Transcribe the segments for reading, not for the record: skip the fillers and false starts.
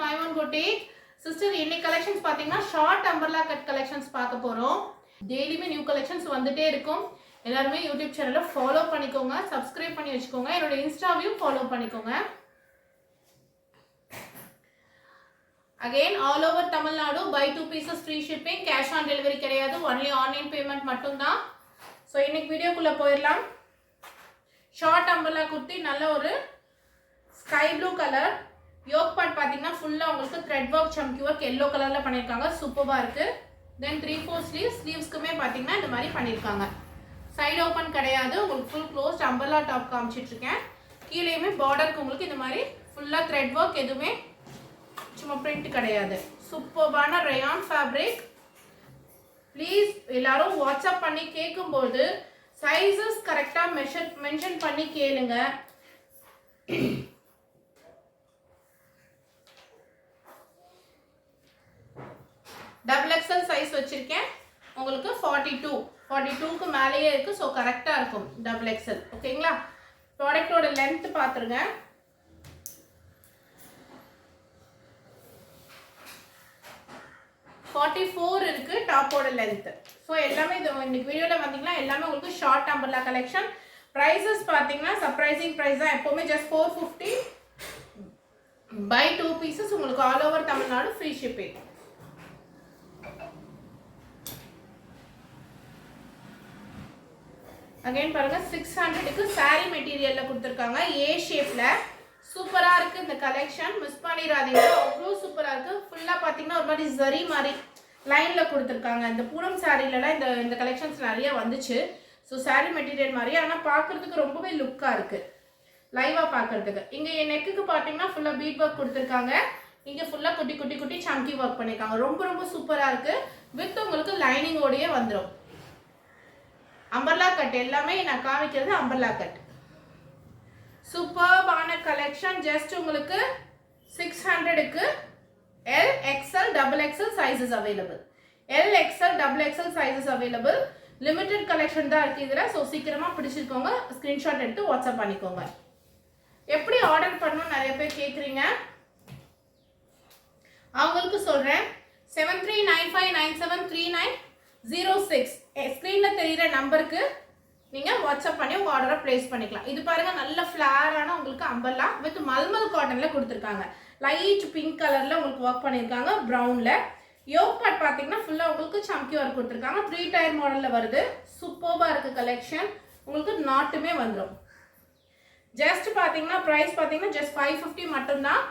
my one boutique. Sister, இன்னைக்கு collections பாத்தீங்கன்னா short umbrella cut collections பார்க்க போறோம். டெய்லியுமே நியூ collections வந்துட்டே இருக்கும். எல்லாரும் YouTube சேனலை ஃபாலோ பண்ணிக்கோங்க, சப்ஸ்கிரைப் பண்ணி வச்சுக்கோங்க. என்னோட இன்ஸ்டாவையும் ஃபாலோ பண்ணிக்கோங்க. Again, all over Tamil Nadu, buy 2 pieces free shipping, cash on delivery கிடையாது, only online payment மட்டும்தான். So இன்னைக்கு வீடியோக்குள்ள போயிடலாம். ஷார்ட் அம்பர்லா குர்த்தி, நல்ல ஒரு sky blue colour. Yoke part பார்த்தீங்கன்னா ஃபுல்லாக உங்களுக்கு த்ரெட் ஒர்க் சம்கி ஒர்க் எல்லோ கலரில் பண்ணியிருக்காங்க, சூப்பராக இருக்குது. தென் 3/4 ஸ்லீவ்ஸ்க்குமே பார்த்தீங்கன்னா இந்த மாதிரி பண்ணியிருக்காங்க. சைடு ஓப்பன் கிடையாது, உங்களுக்கு ஃபுல் க்ளோஸ்ட் அம்பர்லா டாப் காமிச்சிட்ருக்கேன். கீழேயுமே பார்டருக்கு உங்களுக்கு இந்த மாதிரி ஃபுல்லாக த்ரெட் ஒர்க், எதுவுமே சும்மா பிரிண்ட் கிடையாது. சூப்பரான ரயான் ஃபேப்ரிக். ப்ளீஸ் எல்லாரும் வாட்ஸ்அப் பண்ணி கேட்கும்போது சைஸஸ் கரெக்டாக மென்ஷன் பண்ணி கேளுங்க. டபுள் எக்ஸல் சைஸ் வச்சிருக்கேன் உங்களுக்கு. 42க்கு மேலேயே இருக்கு. ஸோ கரெக்டாக இருக்கும் டபுள் எக்ஸல். ஓகேங்களா? ப்ராடக்டோட லென்த் பார்த்துருங்க. 44 இருக்கு டாப்போட லென்த். ஸோ எல்லாமே இது இன்னைக்கு வீடியோவில் வந்தீங்கன்னா எல்லாமே உங்களுக்கு ஷார்ட் அம்பர்லா கலெக்ஷன். ப்ரைஸஸ் பார்த்தீங்கன்னா சர்ப்ரைசிங் ப்ரைஸ் தான். எப்போவுமே ஜஸ்ட் 450 பை 2 பீசஸ் உங்களுக்கு all over Tamil Nadu free shipping. Again பாருங்க, 600க்கு சாரி மெட்டீரியல்ல கொடுத்துருக்காங்க. ஏ ஷேப்ல சூப்பரா இருக்கு இந்த கலெக்ஷன். மிஸ் பண்ணிடாதீங்க, அவ்வளோ சூப்பரா இருக்கு. ஃபுல்லா பாத்தீங்கன்னா ஒரு மாதிரி ஜரி மாதிரி லைன்ல கொடுத்துருக்காங்க. இந்த பூனம் சாரிலலாம் இந்த கலெக்ஷன்ஸ் நிறைய வந்துச்சு. ஸோ சாரி மெட்டீரியல் மாதிரி, ஆனால் பார்க்கறதுக்கு ரொம்பவே லுக்கா இருக்கு லைவா பார்க்கறதுக்கு. இங்க என் நெக்குக்கு பார்த்தீங்கன்னா ஃபுல்லா பீட் ஒர்க் கொடுத்துருக்காங்க. இங்க ஃபுல்லா குட்டி குட்டி குட்டி சம்கி ஒர்க் பண்ணிருக்காங்க. ரொம்ப ரொம்ப சூப்பரா இருக்கு. வித் உங்களுக்கு லைனிங்கோடயே வந்துடும். அம்பர்லா கட் எல்லாமே நான் காமிக்கிறது அம்பர்லா கட். சூப்பர்பான கலெக்ஷன். ஜஸ்ட் உங்களுக்கு 600க்கு L XL double XL sizes available. L XL double XL sizes available. Limited collection தான் இருக்கு இதுல. ஸோ சீக்கிரமா பிடிச்சிருக்கோங்க, ஸ்கிரீன்ஷாட் எடுத்து வாட்ஸ்அப் பண்ணிக்கோங்க. எப்படி ஆர்டர் பண்ணணும் நிறைய பேர் கேட்குறீங்க, அவங்களுக்கு சொல்றேன். 7395973906 ஸ்கிரீன்ல தெரியுற நம்பருக்கு நீங்க வாட்ஸ்அப் பண்ணி உங்க ஆர்டரை பிளேஸ் பண்ணிக்கலாம். இது பாருங்க, நல்ல ஃபிளாரான உங்களுக்கு அம்பர்லா வித் மல்மல் காட்டன்ல கொடுத்துருக்காங்க. லைட் பிங்க் கலர்ல உங்களுக்கு ஒர்க் பண்ணிருக்காங்க, ப்ரௌன்ல. யோக் பார்ட் பாத்தீங்கன்னா ஃபுல்லா உங்களுக்கு சம்கி ஒர்க் கொடுத்துருக்காங்க. 3 டயர் மாடல்ல வருது. சூப்பர்பா இருக்கு கலெக்ஷன். உங்களுக்கு நாட்டுமே வந்துடும். ஜஸ்ட் பாத்தீங்கன்னா பிரைஸ் பாத்தீங்கன்னா ஜஸ்ட் 550 மட்டும்தான்.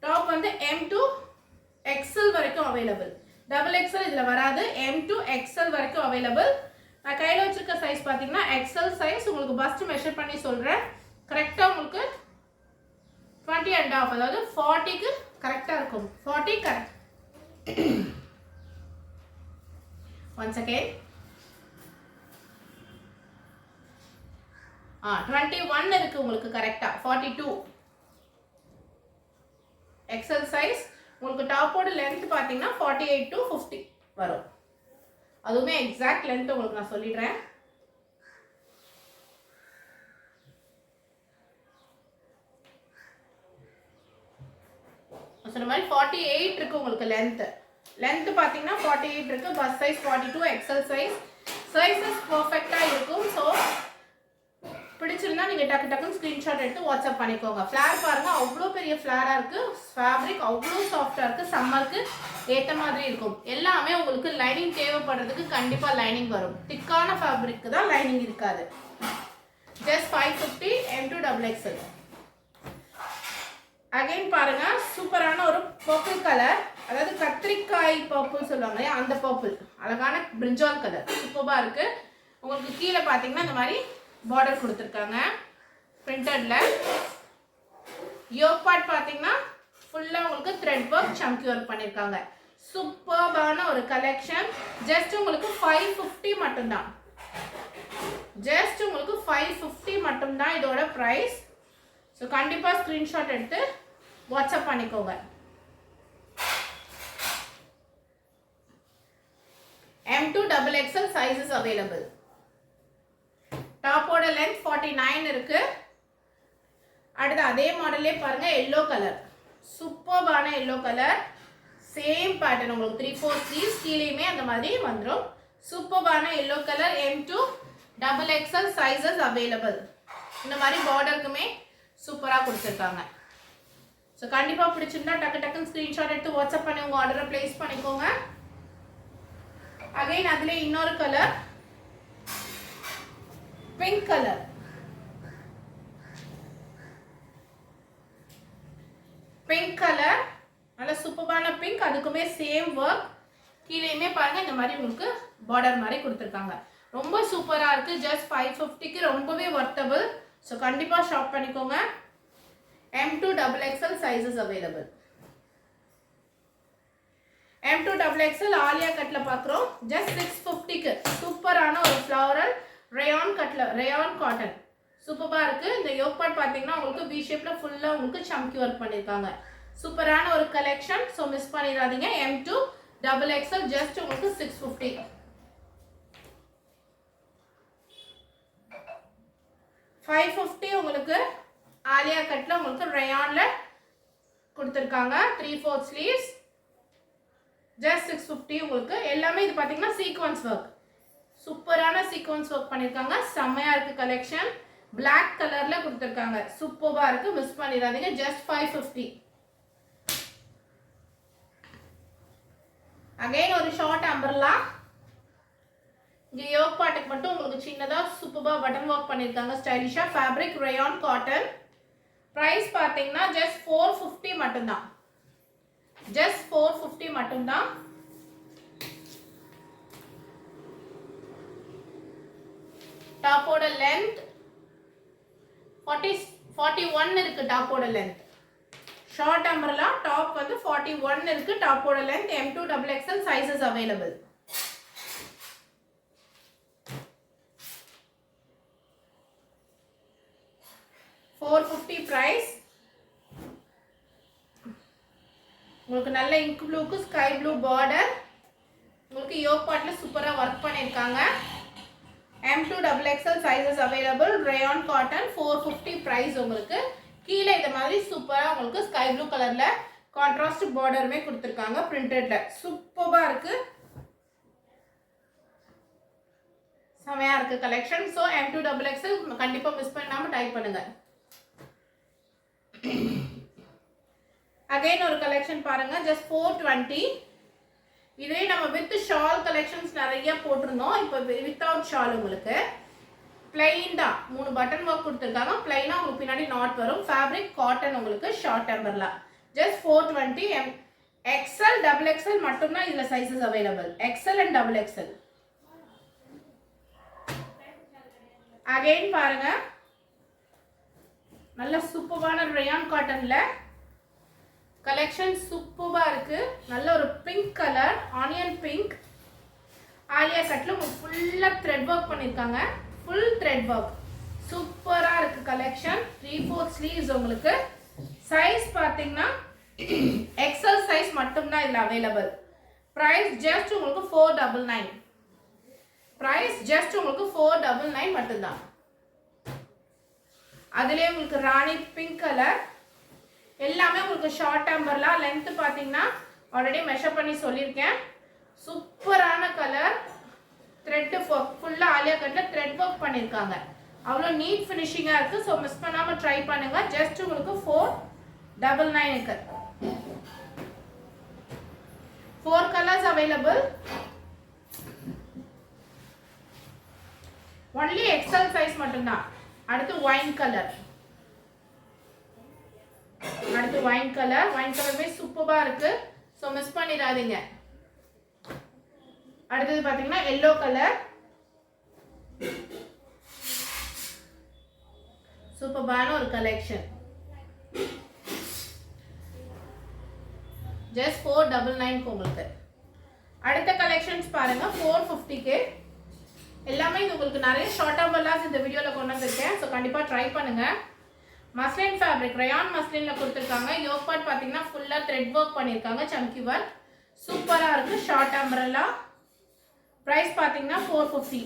டாப் வந்து M to XL வரைக்கும் அவைலபிள். டபுள் எக்ஸ்எல் இதுல வராது. M to XL வரைக்கும் அவைலபிள். நான் கையில் வச்சிருக்க சைஸ் பார்த்தீங்கன்னா எக்ஸல் சைஸ். உங்களுக்கு பஸ்ட் மெஷர் பண்ணி சொல்கிறேன். கரெக்டாக உங்களுக்கு 20.5, அதாவது 40க்கு கரெக்டாக இருக்கும். 40 கரெக்ட். One second. 21 இருக்கு உங்களுக்கு கரெக்டாக. 42 எக்ஸல் சைஸ். உங்களுக்கு டாப்போட லென்த் பார்த்தீங்கன்னா 48 to 50 வரும். அதுவுமே எக்ஸாக்ட் லென்த் உங்களுக்கு நான் சொல்லிடுறேன். சொன்ன மாதிரி 48 இருக்கு உங்களுக்கு லென்த். லென்த் பார்த்தீங்கன்னா 48 இருக்கு. Bust size 42 XL size. Sizes பர்ஃபெக்டா இருக்கும். ஸோ பிடிச்சிருந்தா நீங்க டக்கு டக்குன்னு ஸ்கிரீன்ஷாட் எடுத்து வாட்ஸ்அப் பண்ணிக்கோங்க. ஃபிளார் பாருங்க, அவ்வளோ பெரிய ஃபிளாரா இருக்கு. ஃபேப்ரிக் அவ்வளோ சாஃப்டா இருக்கு. சம்மருக்கு ஏற்ற மாதிரி இருக்கும். எல்லாமே உங்களுக்கு லைனிங் தேவைப்படுறதுக்கு கண்டிப்பா லைனிங் வரும். திக்கான ஃபேப்ரிக்கு தான் லைனிங் இருக்காது. Just 550 M2 XXL. அகைன் பாருங்க, சூப்பரான ஒரு பர்பிள் கலர், அதாவது கத்திரிக்காய் பர்பிள் சொல்லுவாங்க, அந்த பர்பிள். அழகான பிரிஞ்சால் கலர் சூப்பரா இருக்கு. உங்களுக்கு கீழே பாத்தீங்கன்னா இந்த மாதிரி பார்டர் கொடுத்துருக்காங்க பிரிண்டட்ல. யோக் பார்ட் பாத்தீங்கன்னா ஃபுல்லா உங்களுக்கு த்ரெட் ஒர்க் சம்கி ஒர்க் பண்ணிருக்காங்க. சூப்பர்பான ஒரு கலெக்ஷன். ஜஸ்ட் உங்களுக்கு 550 மட்டும்தான். ஜஸ்ட் உங்களுக்கு 550 மட்டும்தான் இதோட பிரைஸ். ஸோ கண்டிப்பா ஸ்கிரீன்ஷாட் எடுத்து வாட்ஸ்அப் பண்ணிக்கோங்க. M2 XXL sizes available. டாப்போட லென்த் 49 இருக்கு. அடுத்து அதே மாடலே பாருங்க, எல்லோ கலர். சூப்பர்பான எல்லோ கலர், சேம் பேட்டர்ன் உங்களுக்கு 3/4 ஸ்லீவ்ஸ் கீழேயுமே அந்த மாதிரி வந்துடும். சூப்பர்பான yellow colour, M2 XXL sizes available. இந்த மாதிரி பார்டருக்குமே சூப்பராக கொடுத்துருக்காங்க. ஸோ கண்டிப்பாக பிடிச்சிருந்தா டக்குன்னு ஸ்க்ரீன்ஷாட் எடுத்து வாட்ஸ்அப் பண்ணி உங்கள் ஆர்டரை ப்ளேஸ் பண்ணிக்கோங்க. அகைன் அதிலே இன்னொரு colour, pink colour. Pink colour நல்ல சூப்பரான பிங்க், அதுக்குமே சேம் ஒர்க். கீழேயுமே பாருங்க இந்த மாதிரி உங்களுக்கு பார்டர் மாதிரி கொடுத்துருக்காங்க. ரொம்ப சூப்பராக இருக்குது. ஜஸ்ட் 550க்கு ரொம்பவே ஒர்த்தபிள். ஸோ கண்டிப்பாக ஷாப் பண்ணிக்கோங்க. M2 XXL sizes available. M2 XXL Alia கட்டில் பார்க்குறோம். ஜஸ்ட் 650க்கு சூப்பரான ஒரு ஃப்ளவரல் ரேயான் கட்டில், ரேயான் காட்டன் சூப்பராக இருக்குது. இந்த யோக் பார்ட் பார்த்தீங்கன்னா உங்களுக்கு V ஷேப்பில் ஃபுல்லாக உங்களுக்கு சம்கி ஒர்க் பண்ணியிருக்காங்க. சூப்பரான ஒரு கலெக்ஷன். ஸோ மிஸ் பண்ணிடாதீங்க. M2 XXL ஜஸ்ட் உங்களுக்கு 650. 550 உங்களுக்கு ஆலியா கட்டில் உங்களுக்கு ரேயானில் கொடுத்துருக்காங்க. 3/4 ஸ்லீவ்ஸ் ஜஸ்ட் 650 உங்களுக்கு. எல்லாமே இது பார்த்தீங்கன்னா சீக்வன்ஸ் ஒர்க், சூப்பரான சீக்வன்ஸ் ஒர்க் பண்ணியிருக்காங்க. செம்மையாக இருக்குது கலெக்ஷன். பிளாக் கலரில் கொடுத்துருக்காங்க. சூப்பராக இருக்குது, மிஸ் பண்ணிடாதீங்க. ஜஸ்ட் 550. அகைன் ஒரு ஷார்ட் அம்பர்லா. இங்கே யோக் பாட்டுக்கு மட்டும் உங்களுக்கு சின்னதாக சூப்பராக பட்டன் ஒர்க் பண்ணியிருக்காங்க. ஸ்டைலிஷாக ஃபேப்ரிக் ரேயான் காட்டன். ப்ரைஸ் பார்த்தீங்கன்னா ஜஸ்ட் 450 மட்டும்தான். ஜஸ்ட் 450 மட்டும்தான். டாப்போட லென்த் 41 இருக்கு. டாப்போட லென்த் ஷார்ட் அம்பர்லா, டாப் வந்து 41 இருக்கு. டாப்போட length M2 XXL sizes available. $450 price. உங்களுக்கு நல்ல இங்க் ப்ளூக்கு ஸ்கை ப்ளூ பார்டர். உங்களுக்கு யோக் பார்ட்ல சூப்பராக ஒர்க் பண்ணியிருக்காங்க. M2 XXL sizes available. Rayon cotton. 450 price உங்களுக்கு. கீழே இந்த மாதிரி சூப்பராக உங்களுக்கு ஸ்கை ப்ளூ கலரில் கான்ட்ராஸ்ட் பார்டருமே கொடுத்துருக்காங்க பிரிண்டட்ல. சூப்பராக இருக்குது, செமையாக இருக்குது கலெக்ஷன். ஸோ M2 XXL கண்டிப்பாக மிஸ் பண்ணாமல் டைப் பண்ணுங்கள். அகைன் ஒரு கலெக்ஷன் பாருங்க. ஜஸ்ட் 420. இதே நம்ம வித் ஷால் கலெக்ஷன்ஸ் நிறைய போட்டிருந்தோம். இப்போ வித்தவுட் ஷால் உங்களுக்கு பிளைன் தான். 3 பட்டன் ஒர்க் கொடுத்துருக்காங்க. பிளைனாக உங்களுக்கு பின்னாடி நாட் வரும். ஃபேப்ரிக் காட்டன் உங்களுக்கு short umbrella. Just 420. XL XXL மட்டும்தான் இதில் sizes available. XL and XXL. Again பாருங்க, நல்ல சூப்பரான ரேயான் காட்டன்ல கலெக்ஷன் சூப்பராக இருக்கு. நல்ல ஒரு pink colour, onion pink. Alia கட்டில் ஃபுல்லாக த்ரெட் ஒர்க் பண்ணியிருக்காங்க. ஃபுல் த்ரெட் ஒர்க் சூப்பராக இருக்கு கலெக்ஷன். 3/4 ஸ்லீவ்ஸ் உங்களுக்கு. சைஸ் பார்த்தீங்கன்னா XL சைஸ் மட்டும்தான் இதில் அவைலபிள். ப்ரைஸ் ஜஸ்ட் உங்களுக்கு 499. ப்ரைஸ் ஜஸ்ட் உங்களுக்கு 499 மட்டும்தான். அதுலேயே உங்களுக்கு ராணி பிங்க் கலர். எல்லாமே உங்களுக்கு ஷார்ட் அம்பர்லா. லென்த் பார்த்தீங்கன்னா ஆல்ரெடி மெஷர் பண்ணி சொல்லியிருக்கேன். சூப்பரான கலர். த்ரெட் ஒர்க் ஃபுல்லாக ஆலியா கட்டில் த்ரெட் ஒர்க் பண்ணியிருக்காங்க. அவ்வளோ நீட் ஃபினிஷிங்காக இருக்குது. ஸோ மிஸ் பண்ணாமல் ட்ரை பண்ணுங்கள். ஜஸ்ட் உங்களுக்கு 499 இருக்கு. 4 colours available. Only XL size மட்டும்தான். அடுத்து ஒயின் கலர். அடுத்து ஒயின் கலர். ஒயின் கலருமே சூப்பராக இருக்கு. ஸோ மிஸ் பண்ணிடாதீங்க. அடுத்தது பார்த்தீங்கன்னா எல்லோ கலர். சூப்பரான ஒரு கலெக்ஷன். ஜஸ்ட் 499 உங்களுக்கு. அடுத்த கலெக்ஷன்ஸ் பாருங்க. 450க்கு எல்லாமே இது உங்களுக்கு நிறைய ஷார்ட் அம்பர்லாஸ் இந்த வீடியோவில் கொண்டு வந்திருக்கேன். ஸோ கண்டிப்பாக ட்ரை பண்ணுங்க. மஸ்லின் ஃபேப்ரிக் ரயான் மஸ்லின்ல கொடுத்துருக்காங்க. யோக் பார்ட் பார்த்தீங்கன்னா ஃபுல்லாக த்ரெட் ஒர்க் பண்ணியிருக்காங்க. சம்கி ஒர்க் சூப்பராக இருக்கு. Short umbrella. ப்ரைஸ் பார்த்தீங்கன்னா 450.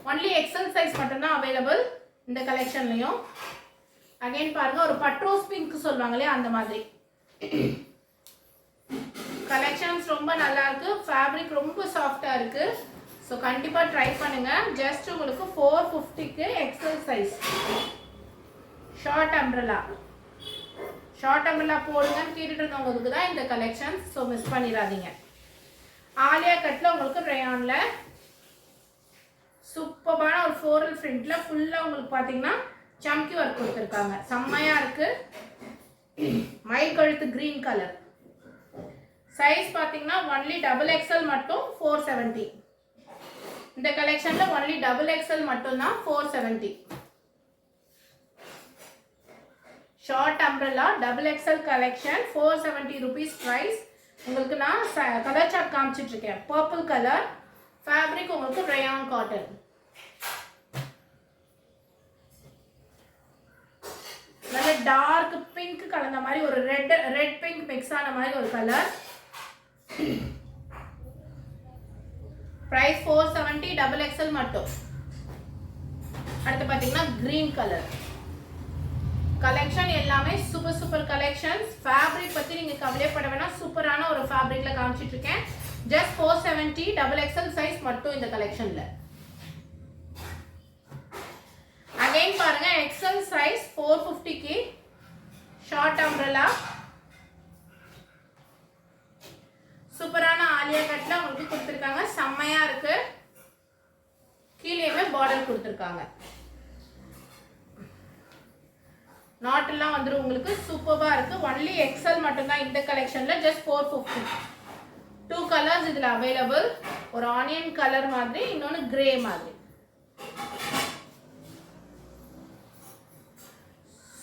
ஒன்லி XL சைஸ் மட்டும்தான் அவைலபிள் இந்த கலெக்ஷன்லையும். அகைன் பாருங்க ஒரு பட்ரோஸ் பிங்க் சொல்லுவாங்க இல்லையா அந்த மாதிரி. கலெக்ஷன்ஸ் ரொம்ப நல்லா இருக்கு. ஃபேப்ரிக் ரொம்ப சாஃப்டா இருக்கு. ஸோ கண்டிப்பாக ட்ரை பண்ணுங்க. ஜஸ்ட் உங்களுக்கு 450க்கு XL size short umbrella. Short umbrella போடுங்கன்னு கேட்டுட்டு இருந்தவங்களுக்கு தான் இந்த கலெக்ஷன்ஸ். ஸோ மிஸ் பண்ணிடாதீங்க. ஆலியா கட்டில் உங்களுக்கு ரேயான்ல சூப்பரான ஒரு ஃப்ளோரல் பிரிண்ட்ல ஃபுல்லாக உங்களுக்கு பார்த்தீங்கன்னா சம்கி ஒர்க் கொடுத்துருக்காங்க. செம்மையா இருக்கு. மயில் கழுத்து கிரீன் கலர். சைஸ் பார்த்தீங்கன்னா ஒன்லி டபுள் எக்ஸ்எல் மட்டும் 470. இந்த கலெக்ஷன்ல ஒன்லி டபுள் எக்ஸ்எல் மட்டும் தான் 470. Short umbrella double XL collection 470 rupees price. உங்களுக்கு நான் கலர் சார்ட் காமிச்சிட்டு இருக்கேன். பர்பிள் கலர் ஃபேப்ரிக் உங்களுக்கு ரயான் காட்டன். நல்ல டார்க் பிங்க் கலந்த மாதிரி ஒரு ரெட் பிங்க் மிக்ஸ் ஆன மாதிரி ஒரு கலர். பிரைஸ் 470 டபுள் எக்ஸ்எல் மட்டும். அடுத்து பார்த்தீங்கன்னா கிரீன் கலர். கலெக்ஷன் எல்லாமே சூப்பர் கலெக்ஷன்ஸ். ஃபேப்ரிக் பற்றி நீங்கள் கவலைப்பட வேணாம். சூப்பரான ஒரு ஃபேப்ரிக்கில் காமிச்சிட்டு இருக்கேன். ஜஸ்ட் 470 டபுள் எக்ஸ்எல் சைஸ் மட்டும் இந்த கலெக்ஷனில். அகைன் பாருங்க எக்ஸ்எல் சைஸ் 450க்கு ஷார்ட் அம்ப்ரெல்லா. சூப்பரான ஆலியா கட்டில் உங்களுக்கு கொடுத்துருக்காங்க. செம்மையா இருக்கு. கீழேயுமே பார்டர் கொடுத்துருக்காங்க. நாட் எல்லாம் வந்துடும் உங்களுக்கு. சூப்பரா இருக்கு. ஒன்லி எக்ஸ்எல் மட்டும் தான் இந்த கலெக்ஷன்ல. ஜஸ்ட் 450. 2 கலர்ஸ் இதுல அவைலபிள். ஒரு ஆனியன் கலர் மாதிரி, இன்னொன்னு கிரே மாதிரி.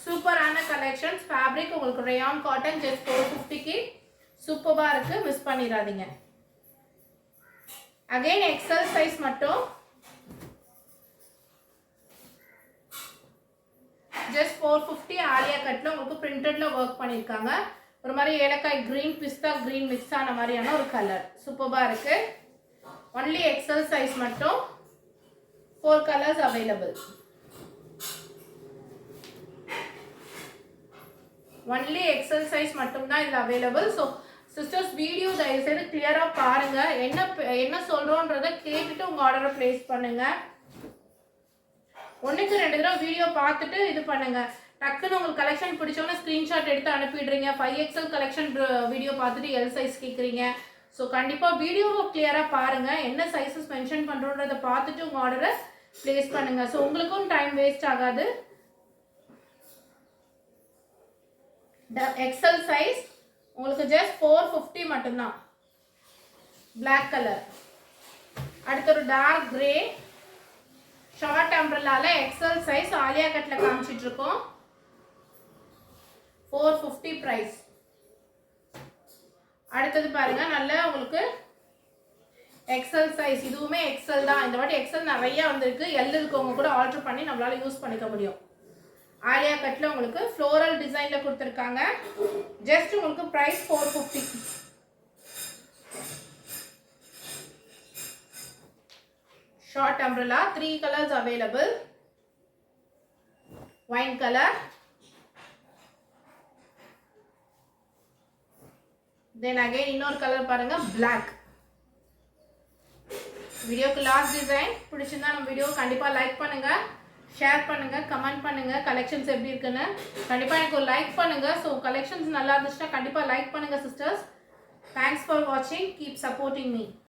சூப்பரான கலெக்ஷன்ஸ். ஃபேப்ரிக் உங்களுக்கு ரயான் காட்டன். ஜஸ்ட் 450க்கு சூப்பரா இருக்கு. மிஸ் பண்ணிடாதீங்க. அகைன் எக்ஸ்எல் சைஸ் மட்டும். ஜஸ்ட் 450. ஆலியா கட்ல உங்களுக்கு பிரிண்டட்ல ஒர்க் பண்ணிருக்காங்க. ஒரு மாதிரி ஏலக்காய் கிரீன் பிஸ்தா கிரீன் மிக்ஸ் ஆன மாதிரியான ஒரு கலர். சூப்பரா இருக்கு. ஒன்லி எக்ஸ்எல் சைஸ் மட்டும். 4 colours available. Only XL size மட்டும் தான் இதுல அவைலபிள். ஸோ சிஸ்டர்ஸ் வீடியோ தயவு செய்து கிளியரா பாருங்க. என்ன சொல்றோன்றதை கேட்டுட்டு உங்க ஆர்டரை பிளேஸ் பண்ணுங்க. ஒன்றுக்கு 2 தடவை வீடியோ பார்த்துட்டு இது பண்ணுங்க. டக்குன்னு உங்களுக்கு கலெக்ஷன் பிடிச்சோன்னா ஸ்க்ரீன்ஷாட் எடுத்து அனுப்பிடுறீங்க. 5XL கலெக்ஷன் வீடியோ பார்த்துட்டு எல் சைஸ் கேட்குறீங்க. ஸோ கண்டிப்பாக வீடியோவை கிளியராக பாருங்கள். என்ன சைஸஸ் மென்ஷன் பண்ணுறோன்றதை பார்த்துட்டு உங்கள் ஆர்டரை ப்ளேஸ் பண்ணுங்கள். ஸோ உங்களுக்கும் டைம் வேஸ்ட் ஆகாது. எக்ஸல் சைஸ் உங்களுக்கு ஜஸ்ட் 450 மட்டும்தான். Black colour. அடுத்து ஒரு டார்க் கிரே ஷார்ட் அம்ப்ரெல்லால எக்ஸல் சைஸ் ஆலியா கட்ல காமிச்சிட்டு இருக்கோம். 450 பிரைஸ். அடுத்தது பாருங்க நல்ல உங்களுக்கு எக்ஸல் சைஸ். இதுவுமே எக்ஸல் தான். இந்த வாட்டி எக்ஸல் நிறைய வந்திருக்கு. எல் இருக்கவங்க கூட ஆர்டர் பண்ணி நம்மளால யூஸ் பண்ணிக்க முடியும். ஆலியா கட்ல உங்களுக்கு ஃப்ளோரல் டிசைன்ல கொடுத்துருக்காங்க. ஜஸ்ட் உங்களுக்கு price 450. Short umbrella, 3 colors available. Wine color. Then again இன்னொரு கலர் பாருங்க black. வீடியோக்கு லாஸ்ட் டிசைன் பிடிச்சிருந்தா நம்ம வீடியோ கண்டிப்பா லைக் பண்ணுங்க, ஷேர் பண்ணுங்க, கமெண்ட் பண்ணுங்க. கலெக்ஷன்ஸ் எப்படி இருக்குன்னு கண்டிப்பா எனக்கு ஒரு லைக் பண்ணுங்க. ஸோ கலெக்ஷன்ஸ் நல்லா இருந்துச்சுன்னா கண்டிப்பா லைக் பண்ணுங்க சிஸ்டர்ஸ். தேங்க்ஸ் ஃபார் வாட்சிங். Keep supporting me.